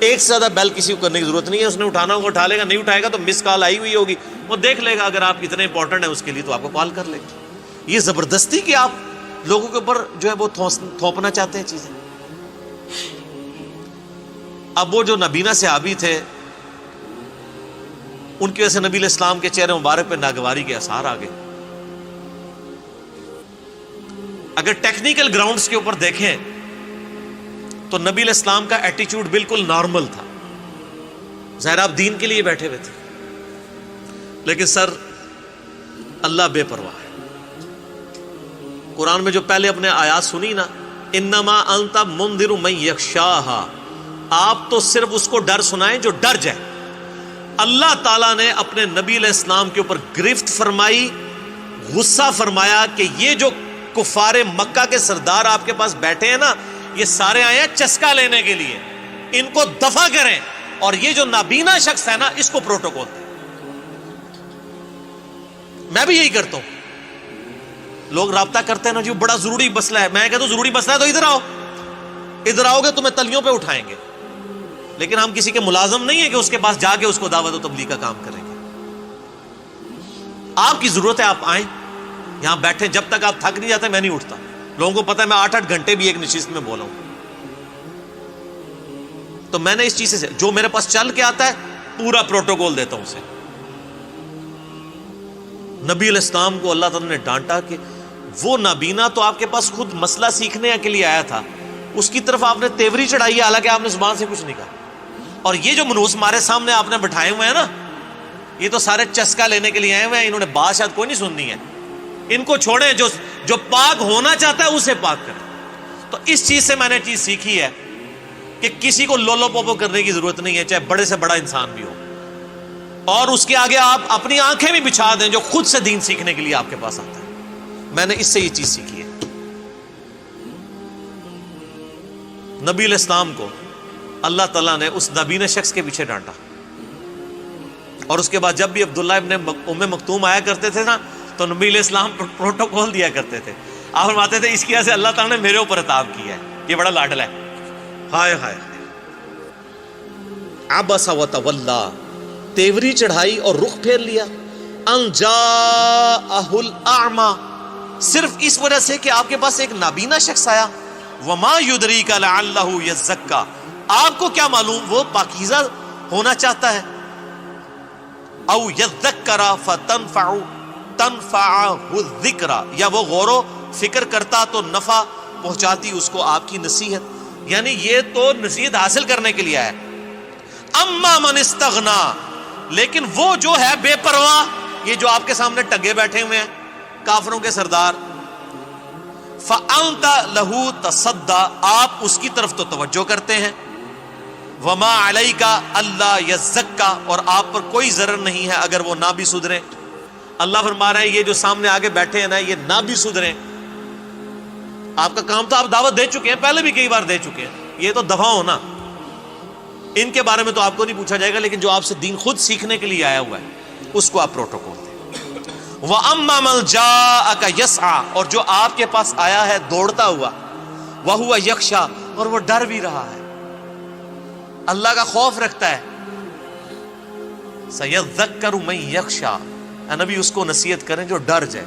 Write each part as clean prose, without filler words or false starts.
ایک سے زیادہ بیل کسی کو کرنے کی ضرورت نہیں ہے. اس نے اٹھانا ہوگا اٹھا لے گا, نہیں اٹھائے گا تو مس کال آئی ہوئی ہوگی, وہ دیکھ لے گا. اگر آپ اتنے امپورٹنٹ ہیں اس کے لیے تو آپ کو کال کر لے گا. یہ زبردستی کہ آپ لوگوں کے اوپر جو ہے وہ تھوپنا چاہتے ہیں چیزیں. اب وہ جو نبینا صحابی تھے, ان کی وجہ سے نبی علیہ السلام کے چہرے مبارک پہ ناگواری کے آثار آ گئے. اگر ٹیکنیکل گراؤنڈز کے اوپر دیکھیں تو نبی علیہ السلام کا ایٹیچیوڈ بالکل نارمل تھا. ظاہر آپ دین کے لیے بیٹھے ہوئے تھے, لیکن سر اللہ بے پرواہ ہے. قرآن میں جو پہلے اپنے آیات سنی نا, انما انت منذر من یخشاھا, آپ تو صرف اس کو ڈر سنائیں جو ڈر جائے. اللہ تعالیٰ نے اپنے نبی علیہ السلام کے اوپر گرفت فرمائی, غصہ فرمایا کہ یہ جو کفار مکہ کے سردار آپ کے پاس بیٹھے ہیں نا, یہ سارے آئے ہیں چسکا لینے کے لیے, ان کو دفع کریں, اور یہ جو نابینا شخص ہے نا اس کو پروٹوکول دیں. میں بھی یہی کرتا ہوں. لوگ رابطہ کرتے ہیں نا, جو بڑا ضروری مسئلہ ہے, میں کہتا ہوں ضروری مسئلہ ہے تو ادھر آؤ, ادھر آؤ گے تو میں تلیوں پہ اٹھائیں گے. لیکن ہم کسی کے ملازم نہیں ہیں کہ اس کے پاس جا کے اس کو دعوت و تبلیغ کا کام کریں گے. آپ کی ضرورت ہے, آپ آئیں یہاں بیٹھیں, جب تک آپ تھک نہیں جاتے میں نہیں اٹھتا. لوگوں کو پتا ہے میں 8-8 گھنٹے بھی ایک نشست میں بولا ہوں. تو میں نے اس چیز سے جو میرے پاس چل کے آتا ہے پورا پروٹوکول دیتا ہوں اسے. نبی علیہ السلام کو اللہ تعالیٰ نے ڈانٹا کہ وہ نابینا تو آپ کے پاس خود مسئلہ سیکھنے کے لیے آیا تھا, اس کی طرف آپ نے تیوری چڑھائی ہے, حالانکہ آپ نے زبان سے کچھ نہیں کہا. اور یہ جو منوس ہمارے سامنے آپ نے بٹھائے ہوئے ہیں نا, یہ تو سارے چسکا لینے کے لیے آئے ہوئے ہیں. انہوں نے بات شاید کوئی نہیں سننی ہے. ان کو چھوڑیں, جو پاک ہونا چاہتا ہے اسے پاک کریں. تو اس چیز سے میں نے چیز سیکھی ہے کہ کسی کو لولو پوپو کرنے کی ضرورت نہیں ہے, چاہے بڑے سے بڑا انسان بھی ہو. اور اس کے آگے آپ اپنی آنکھیں بھی بچھا دیں جو خود سے دین سیکھنے کے لیے آپ کے پاس آتا ہے. میں نے اس سے یہ چیز سیکھی ہے. نبی علیہ السلام کو اللہ تعالیٰ نے اس نبینا شخص کے پیچھے ڈانٹا, اور اس کے بعد جب بھی عبداللہ ابن ام مکتوم آیا کرتے تھے نا تو نبی علیہ السلام پروٹوکول دیا کرتے تھے. آپ فرماتے تھے اس کی وجہ سے اللہ تعالیٰ نے میرے اوپر عطاب کیا ہے, یہ بڑا لاڈلا ہے. ہائے ہائے, عبس وتولی, تیوری چڑھائی اور رخ پھیر لیا. ان جاءہ الاعمی, صرف اس وجہ سے کہ آپ کے پاس ایک نابینا شخص آیا. وما یدریک لعلہ یزکا, آپ کو کیا معلوم وہ پاکیزہ ہونا چاہتا ہے. او یذکر تنفعہ الذکر, یا وہ غور و فکر کرتا تو نفع پہنچاتی اس کو آپ کی نصیحت. یعنی یہ تو نصیحت حاصل کرنے کے لیے ہے. اما من استغنا, لیکن وہ جو ہے بے پرواہ, یہ جو آپ کے سامنے ٹگے بیٹھے ہوئے ہیں کافروں کے سردار, فأنت لہو تصدی, آپ اس کی طرف تو توجہ کرتے ہیں. وما علیک اللہ یزکا, اور آپ پر کوئی ضرر نہیں ہے اگر وہ نہ بھی سدھریں. اللہ فرما رہے ہیں یہ جو سامنے آگے بیٹھے ہیں نا یہ نہ بھی سدھریں. آپ کا کام تو آپ دعوت دے چکے ہیں, پہلے بھی کئی بار دے چکے ہیں, یہ تو دفع ہونا. ان کے بارے میں تو آپ کو نہیں پوچھا جائے گا, لیکن جو آپ سے دین خود سیکھنے کے لیے آیا ہوا ہے اس کو آپ پروٹوکول دیں. وَأَمَّا مَنْ جَاءَكَ يَسْعَى, اور جو آپ کے پاس آیا ہے دوڑتا ہوا, وَهُوَ يَخْشَى, اور وہ ڈر بھی رہا ہے, اللہ کا خوف رکھتا ہے. سَيَذَّكَّرُ مَنْ يَخْشَى, اے نبی اس کو نصیحت کریں جو ڈر جائے.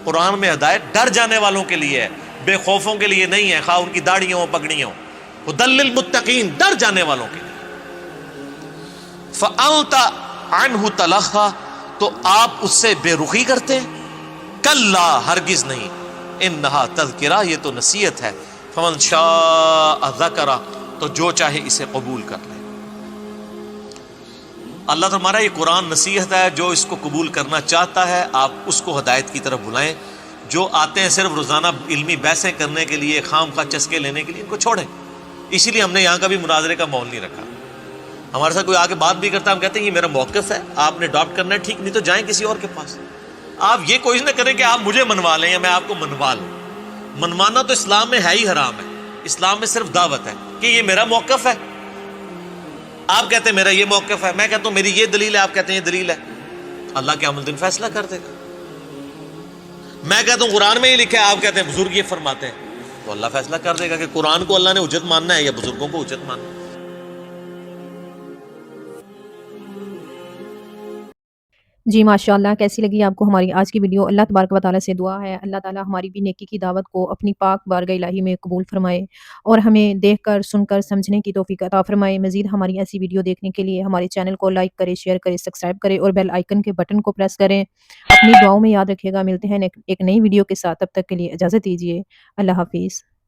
قرآن میں ہدایت ڈر جانے والوں کے لیے ہے, بے خوفوں کے لیے نہیں ہے, خواہ ان کی داڑیاں ہوں پگڑیاں ہوں. هُدًى لِّلْمُتَّقِينَ, ڈر جانے والوں کے لیے. فَأَنْتَ عَنْهُ تَلَهَّى, تو آپ اس سے بے رخی کرتے ہیں. کلا, ہرگز نہیں. انہا تذکرہ, یہ تو نصیحت ہے. فمن شاء ذکرہ, تو جو چاہے اسے قبول کر لے. اللہ تمہارا یہ قرآن نصیحت ہے, جو اس کو قبول کرنا چاہتا ہے آپ اس کو ہدایت کی طرف بلائیں. جو آتے ہیں صرف روزانہ علمی بحثیں کرنے کے لیے, خام خواہ چسکے لینے کے لیے, ان کو چھوڑیں. اسی لیے ہم نے یہاں کا بھی مناظرے کا ماحول نہیں رکھا. ہمارے ساتھ کوئی آگے بات بھی کرتا ہے, ہم کہتے ہیں یہ میرا موقف ہے, آپ نے اڈاپٹ کرنا ہے, ٹھیک, نہیں تو جائیں کسی اور کے پاس. آپ یہ کوشش نہ کریں کہ آپ مجھے منوا لیں یا میں آپ کو منوا لوں. منوانا تو اسلام میں ہے ہی حرام ہے. اسلام میں صرف دعوت ہے کہ یہ میرا موقف ہے. آپ کہتے ہیں میرا یہ موقف ہے, میں کہتا ہوں میری یہ دلیل ہے, آپ کہتے ہیں یہ دلیل ہے. اللہ قیامت الدین فیصلہ کر دے گا. میں کہتا ہوں قرآن میں یہ لکھا ہے, آپ کہتے ہیں بزرگ یہ فرماتے ہیں, تو اللہ فیصلہ کر دے گا کہ قرآن کو اللہ نے حجت ماننا ہے یا بزرگوں کو حجت ماننا ہے. جی ماشاءاللہ، کیسی لگی آپ کو ہماری آج کی ویڈیو؟ اللہ تبارک و تعالیٰ سے دعا ہے اللہ تعالیٰ ہماری بھی نیکی کی دعوت کو اپنی پاک بارگاہ الہی میں قبول فرمائے اور ہمیں دیکھ کر سن کر سمجھنے کی توفیق عطا فرمائے۔ مزید ہماری ایسی ویڈیو دیکھنے کے لیے ہمارے چینل کو لائک کرے، شیئر کرے، سبسکرائب کرے اور بیل آئیکن کے بٹن کو پریس کریں۔ اپنی دعاؤں میں یاد رکھیے گا۔ ملتے ہیں ایک نئی ویڈیو کے ساتھ، تب تک کے لیے اجازت دیجیے۔ اللہ حافظ۔